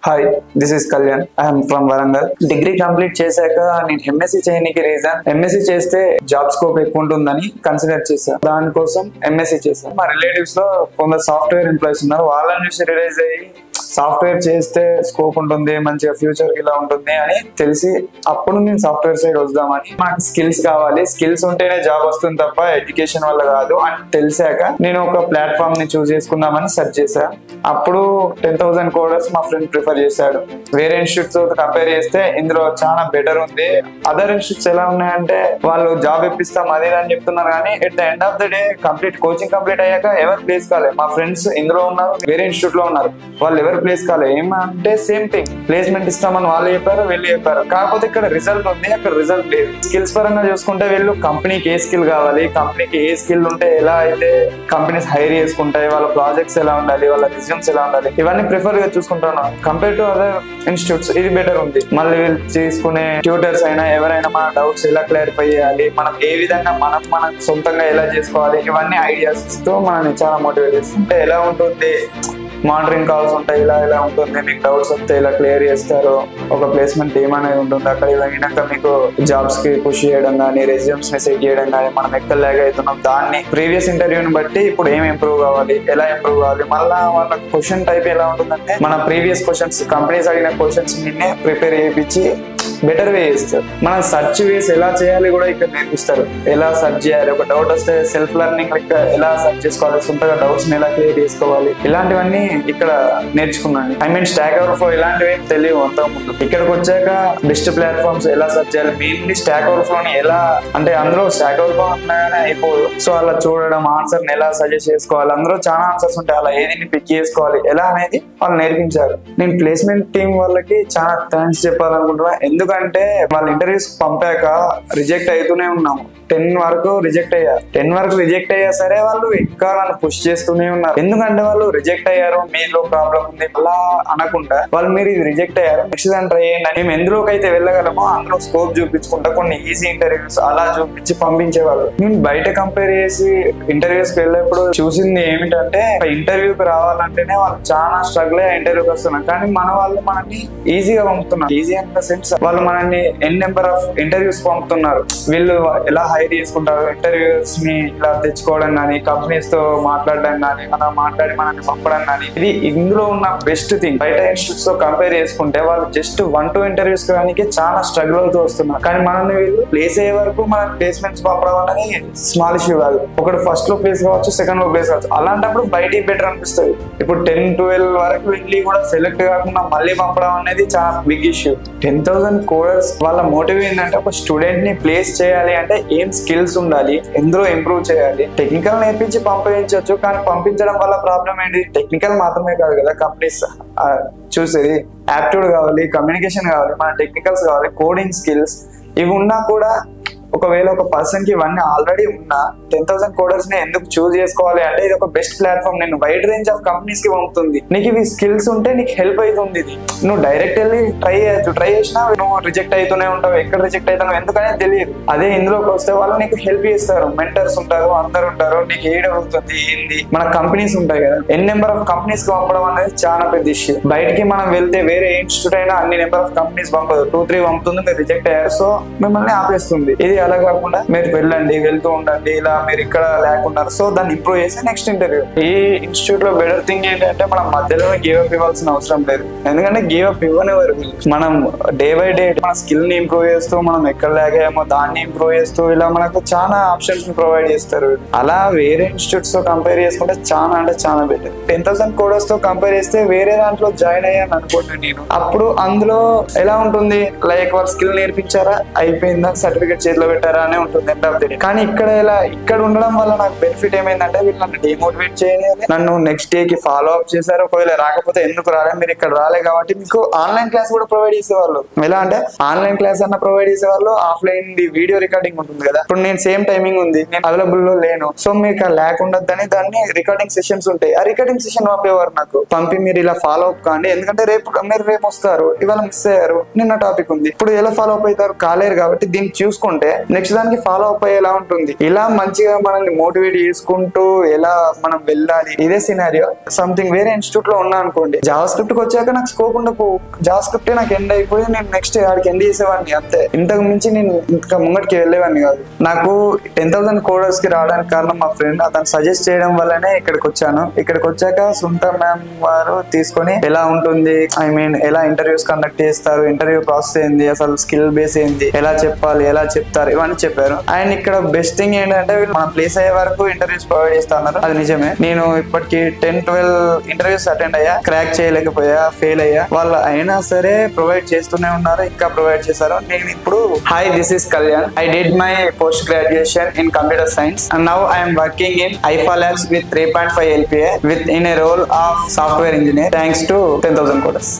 Hi, this is Kalyan. I'm from Warangal. Degree complete చేశాక నేను MSc చేయడానికి రీజన్ ఎంఎస్సీ చేస్తే జాబ్ స్కోప్ ఎక్కువ ఉంటుందని కన్సిడర్ చేశాను. దానికోసం ఎంఎస్సీ చేశాను. మా రిలేటివ్స్ లో కొందరు సాఫ్ట్వేర్ ఎంప్లాయీస్ ఉన్నారు. వాళ్ళని చూసి రిలైజ్ అయ్యి సాఫ్ట్వేర్ చేస్తే స్కోప్ ఉంటుంది, మంచిగా ఫ్యూచర్ ఇలా ఉంటుంది అని తెలిసి అప్పుడు నేను సాఫ్ట్వేర్ సైడ్ వద్దామని. నాకు స్కిల్స్ కావాలి, స్కిల్స్ ఉంటేనే జాబ్ వస్తుంది తప్ప ఎడ్యుకేషన్ వల్ల కాదు అని తెలిసాక నేను ఒక ప్లాట్ఫామ్ ని చూస్ చేసుకుందామని సెర్చ్ చేశాను. అప్పుడు 10,000 కోడర్స్ మా ఫ్రెండ్ ప్రిఫర్ చేశాడు. వేరే ఇన్స్టిట్యూట్స్ తో కంపేర్ చేస్తే ఇందులో చాలా బెటర్ ఉంది. అదర్ ఇన్స్టిట్యూట్స్ ఎలా ఉన్నాయంటే వాళ్ళు జాబ్ ఇప్పిస్తాం అది అని చెప్తున్నారు, కానీ at the end of the day coaching complete అయ్యాక ఎవరు ప్లేస్ కాలేదు. మా ఫ్రెండ్స్ ఇందులో ఉన్నారు, వేరే ఇన్స్టిట్యూట్ లో ఉన్నారు, వాళ్ళు ఎవరు ప్లేస్ కాలేదు. ఏమంటే సేమ్ థింగ్, ప్లేస్మెంట్ ఇస్తామని వాళ్ళు చెప్పారు, వీళ్ళు చెప్పారు. కాకపోతే ఇక్కడ రిజల్ట్ ఉంది, అక్కడ రిజల్ట్ లేదు. స్కిల్స్ పరంగా చూసుకుంటే వీళ్ళు కంపెనీకి ఏ స్కిల్ కావాలి, కంపెనీకి ఏ స్కిల్ ఉంటే ఎలా అయితే కంపెనీస్ హైర్ చేసుకుంటాయి, వాళ్ళ ప్రాజెక్ట్స్ ఎలా ఉండాలి, వాళ్ళ రిజ్యూమ్స్ ఎలా ఉండాలి, ఇవన్నీ ప్రిఫర్ గా చూసుకుంటున్నాం. కంపేర్ టు అదర్ ఇన్స్టిట్యూట్స్ ఇది బెటర్ ఉంది. మళ్ళీ వీళ్ళు తీసుకునే ట్యూటర్స్ అయినా ఎవరైనా మన డౌట్స్ ఎలా క్లారిఫై చేయాలి, మనం ఏ విధంగా మనం సొంతంగా ఎలా చేసుకోవాలి, ఇవన్నీ ఐడియాస్ ఇస్తూ మనల్ని చాలా మోటివేట్ చేస్తుంటే ఎలా ఉంటుంది. మానిటరింగ్ కాల్స్ ఉంటాయి, ఇలా ఉంటుంది, మీకు డౌట్స్ వస్తే ఇలా క్లియర్ చేస్తారు. ఒక ప్లేస్మెంట్ టీమ్ అనేది ఉంటుంది. అక్కడ అయినాక మీకు జాబ్స్ కి పుష్ చేయడం కానీ, రెజ్యూమ్స్ ని సెట్ చేయడం కానీ, మనం ఎక్కడ లాగ్ అవుతున్నాం దాన్ని ప్రీవియస్ ఇంటర్వ్యూని బట్టి ఇప్పుడు ఏం ఇంప్రూవ్ కావాలి, ఎలా ఇంప్రూవ్ కావాలి. మళ్ళీ వాళ్ళ క్వశ్చన్ టైప్ ఎలా ఉంటుందంటే మన ప్రీవియస్ క్వశ్చన్స్, కంపెనీస్ అడిగిన క్వశ్చన్స్ నిన్నే ప్రిపేర్ చేయించి బెటర్ వే చేస్తారు. మనం సర్చ్ వేసి ఎలా చేయాలి కూడా ఇక్కడ నేర్పిస్తారు. ఎలా సర్చ్ చేయాలి, ఒక డౌట్ వస్తే సెల్ఫ్ లెర్నింగ్ లెక్క ఎలా సర్చ్ చేసుకోవాలి, సొంతగా డౌట్స్ ని ఎలా క్లియర్ చేసుకోవాలి, ఇలాంటివన్నీ ఇక్కడ నేర్చుకున్నాను. స్టాక్ ఓవర్ఫ్లో ఇలాంటివి ఏం తెలియవు అంతకు ముందు. ఇక్కడికి వచ్చాక బెస్ట్ ప్లాట్ఫామ్స్ ఎలా సర్చ్ చేయాలి, మెయిన్లీ స్టాక్ ఓవర్ఫ్లోని ఎలా అంటే అందులో స్టాక్ ఓవర్ఫ్లో ఉన్నాయని అయిపోదు. సో అలా చూడడం, ఆన్సర్ ని ఎలా సజెస్ట్ చేసుకోవాలి, అందులో చాలా ఆన్సర్స్ ఉంటాయి, అలా ఏది పిక్ చేసుకోవాలి ఎలా అనేది వాళ్ళు నేర్పించారు. నేను ప్లేస్మెంట్ టీం వాళ్ళకి చాలా థ్యాంక్స్ చెప్పాలనుకుంటున్నా. ఎందుకంటే వాళ్ళు ఇంటర్వ్యూస్ పంపాక రిజెక్ట్ అవుతూనే ఉన్నాము. 10 వరకు రిజెక్ట్ అయ్యా సరే వాళ్ళు ఇంకా నన్ను పుష్ చేస్తూనే ఉన్నారు. ఎందుకంటే వాళ్ళు రిజెక్ట్ అయ్యారు, మీలో ప్రాబ్లం ఉంది అలా అనకుండా వాళ్ళు మీరు ఇది రిజెక్ట్ అయ్యారు, నెక్స్ట్ దాన్ని ట్రై చేయండి, మేము ఎందులోకి అయితే వెళ్ళగలమో అందులో స్కోప్ చూపించుకుంటా కొన్ని ఈజీ ఇంటర్వ్యూస్ అలా చూపించి పంపించేవాళ్ళు. నేను బయట కంపేర్ చేసి ఇంటర్వ్యూస్ కి వెళ్ళేప్పుడు చూసింది ఏమిటంటే ఇంటర్వ్యూకి రావాలంటేనే వాళ్ళు చాలా స్ట్రగుల్ అయ్యే ఇంటర్వ్యూకి వస్తున్నారు. కానీ మన వాళ్ళు మనల్ని ఈజీగా పంపుతున్నారు. ఈజీ ఇన్ ద సెన్స్ వాళ్ళు మనల్ని ఎన్ నెంబర్ ఆఫ్ ఇంటర్వ్యూస్ పంపుతున్నారు. వీళ్ళు ఎలా హైర్ చేసుకుంటారు, ఇంటర్వ్యూస్ ని ఇలా తెచ్చుకోవడం కానీ, కంపెనీస్ తో మాట్లాడడం కానీ, మనం మాట్లాడి మనల్ని పంపడం కానీ, ఇది ఇందులో ఉన్న బెస్ట్ థింగ్. బయట ఇన్స్టిట్యూట్స్ తో కంపేర్ చేసుకుంటే వాళ్ళు జస్ట్ 1-2 ఇంటర్వ్యూస్ కానీ చాలా స్ట్రగుల్ అవుతూ వస్తున్నారు. కానీ మనల్ని వీళ్ళు ప్లేస్ అయ్యే వరకు మన ప్లేస్మెంట్స్ పంపడం అనేది స్మాల్ ఇష్యూ కాదు. ఒకటి ఫస్ట్ లో ప్లేస్ కావచ్చు, సెకండ్ లో ప్లేస్ కావచ్చు. అలాంటప్పుడు బయటికి బెటర్ అనిపిస్తుంది. ఇప్పుడు 10-12 వరకు వెళ్ళి కూడా సెలెక్ట్ కాకుండా మళ్ళీ పంపడం అనేది చాలా బిగ్ ఇష్యూ. 10,000 కోడర్స్ వాళ్ళ మోటివ్ ఏంటంటే ఒక స్టూడెంట్ ని ప్లేస్ చేయాలి అంటే ఏం స్కిల్స్ ఉండాలి, ఎందులో ఇంప్రూవ్ చేయాలి. టెక్నికల్ నేర్పించి పంపించవచ్చు, కానీ పంపించడం వల్ల ప్రాబ్లం ఏంటి, టెక్నికల్ మాత్రమే కాదు కదా కంపెనీస్ చూసేది. యాప్ట్యూడ్ కావాలి, కమ్యూనికేషన్ కావాలి, మన టెక్నికల్స్ కావాలి, కోడింగ్ స్కిల్స్ ఇవి ఉన్నా కూడా ఒకవేళ ఒక పర్సన్ కి ఇవన్నీ ఆల్రెడీ ఉన్నా 10,000 కోడర్స్ ని ఎందుకు చూస్ చేసుకోవాలి అంటే ఇది ఒక బెస్ట్ ప్లాట్ఫామ్. నేను వైడ్ రేంజ్ ఆఫ్ కంపెనీస్ కి పంపుతుంది. నీకు ఇవి స్కిల్స్ ఉంటే నీకు హెల్ప్ అవుతుంది. ఇది నువ్వు డైరెక్ట్ వెళ్ళి ట్రై చేసినా నువ్వు రిజెక్ట్ అవుతూనే ఉంటావు, ఎక్కడ రిజెక్ట్ అవుతావు ఎందుకనేది తెలియదు. అదే ఇందులోకి వస్తే వాళ్ళు నీకు హెల్ప్ చేస్తారు, మెంటర్స్ ఉంటారు, అందరు ఉంటారు, నీకు ఏడ్ అవుతుంది ఏంది. మన కంపెనీస్ ఉంటాయి కదా, ఎన్ నెంబర్ ఆఫ్ కంపెనీస్ కి పంపడం అనేది చాలా పెద్ద ఇష్యూ. బయటికి మనం వెళ్తే వేరే ఇన్స్టిట్యూట్ అయినా అన్ని నెంబర్ ఆఫ్ కంపెనీస్ పంపదు, 2-3 పంపుతుంది, మీరు రిజెక్ట్ అయ్యారు సో మిమ్మల్ని ఆపేస్తుంది. ఇది అలా కాకుండా మీరు వెళ్ళండి, వెళ్తూ ఉండండి, ఇలా మీరు ఇక్కడ లేకున్నారు సో దాన్ని ఇంప్రూవ్ చేసి నెక్స్ట్ ఇంటర్వ్యూ. ఈ ఇన్స్టిట్యూట్ లో బెటర్ థింగ్ ఏంటంటే మనం మధ్యలో గివ్ అప్ ఇవ్వాల్సిన అవసరం లేదు. ఎందుకంటే గివ్ అప్ ఇవ్వనివ్వరు. మనం డే బై డే మన స్కిల్ ని ఇంప్రూవ్ చేస్తూ, మనం ఎక్కడ లాగామో దాన్ని ఇంప్రూవ్ చేస్తూ ఇలా మనకు చాలా ఆప్షన్స్ ని ప్రొవైడ్ చేస్తారు. అలా వేరే ఇన్స్టిట్యూట్స్ తో కంపేర్ చేసుకుంటే చాలా అంటే చాలా బెటర్. 10,000 కోడర్స్ తో కంపేర్ చేస్తే వేరే దాంట్లో జాయిన్ అయ్యాను అనుకోండి నేను, అప్పుడు అందులో ఎలా ఉంటుంది, లైక్ వాళ్ళు స్కిల్ నేర్పించారా అయిపోయిందా, సర్టిఫికేట్ చేతిలో పెట్టారా అనే ఉంటుంది ఎండ్ ఆఫ్ ది డే. కానీ ఇక్కడ ఉండడం వల్ల నాకు బెనిఫిట్ ఏమైందంటే వీళ్ళు నన్ను డిమోటివేట్ చేయలేదు, నన్ను నెక్స్ట్ డే కి ఫాలో అప్ చేశారు. ఒకవేళ రాకపోతే ఎందుకు రాలే, మీరు ఇక్కడ రాలే కాబట్టి మీకు ఆన్లైన్ క్లాస్ కూడా ప్రొవైడ్ చేసేవాళ్ళు. ఎలా అంటే ఆన్లైన్ క్లాస్ అన్న ప్రొవైడ్ చేసేవాళ్ళు, ఆఫ్లైన్ వీడియో రికార్డింగ్ ఉంటుంది కదా. ఇప్పుడు నేను సేమ్ టైమింగ్ ఉంది, నేను అవైలబుల్ లో లేను, సో మీకు లేకుండదని దాన్ని రికార్డింగ్ సెషన్స్ ఉంటాయి. ఆ రికార్డింగ్ సెషన్ పంపేవారు నాకు, పంపి మీరు ఇలా ఫాలో అప్ కాండి, ఎందుకంటే మీరు రేపు వస్తారు, ఇవాళ మిస్ అయ్యారు, నిన్న టాపిక్ ఉంది, ఇప్పుడు ఎలా ఫాలో అప్ అవుతారు కాలేరు. కాబట్టి దీన్ని చూసుకుంటే నెక్స్ట్ దానికి ఫాలో అప్ అయ్యేలా ఉంటుంది. ఇలా మంచిగా మనల్ని మోటివేట్ చేసుకుంటూ ఎలా మనం వెళ్ళాలి, ఇదే సినారియో. సంథింగ్ వేరే ఇన్స్టిట్యూట్ లో ఉన్నా అనుకోండి, జావా స్క్రిప్ట్ కి వచ్చాక నాకు స్కోప్ ఉండకు, జావా స్క్రిప్ట్ నాకు ఎండ్ అయిపోయి నేను నెక్స్ట్ ఆడికి ఎండ్ చేసేవాడిని అంతే. ఇంతకు మించి నేను ఇంకా ముంగటికి వెళ్ళేవాడిని కాదు. నాకు 10,000 కోడర్స్ కి రావడానికి కారణం మా ఫ్రెండ్, అతను సజెస్ట్ చేయడం వల్లనే ఇక్కడికి వచ్చాను. ఇక్కడికి వచ్చాక సుంట మ్యామ్ వారు తీసుకొని ఎలా ఉంటుంది, ఐ మీన్ ఎలా ఇంటర్వ్యూస్ కండక్ట్ చేస్తారు, ఇంటర్వ్యూ ప్రాసెస్ ఏంది, అసలు స్కిల్ బేస్ ఏంది, ఎలా చెప్పాలి, ఎలా చెప్తారు, ఇవన్నీ చెప్పారు. అండ్ ఇక్కడ బెస్ట్ థింగ్ ఏంటంటే వీళ్ళు మనం ప్లేస్ అయ్యే వరకు ఇంటర్వ్యూస్ ప్రొవైడ్ చేస్తా ఉన్నారు. అది నిజమే. నేను ఇప్పటికి 10-12 ఇంటర్వ్యూస్ అటెండ్ అయ్యా, క్రాక్ చేయలేకపోయా, ఫెయిల్ అయ్యా. వాళ్ళు అయినా సరే ప్రొవైడ్ చేస్తూనే ఉన్నారు, ఇంకా ప్రొవైడ్ చేశారు. నేను ఇప్పుడు hi, this is Kalyan. I did my post graduation in computer science and now I am working in IFA Labs with 3.5 LPA in a role of software engineer thanks to 10,000 coders.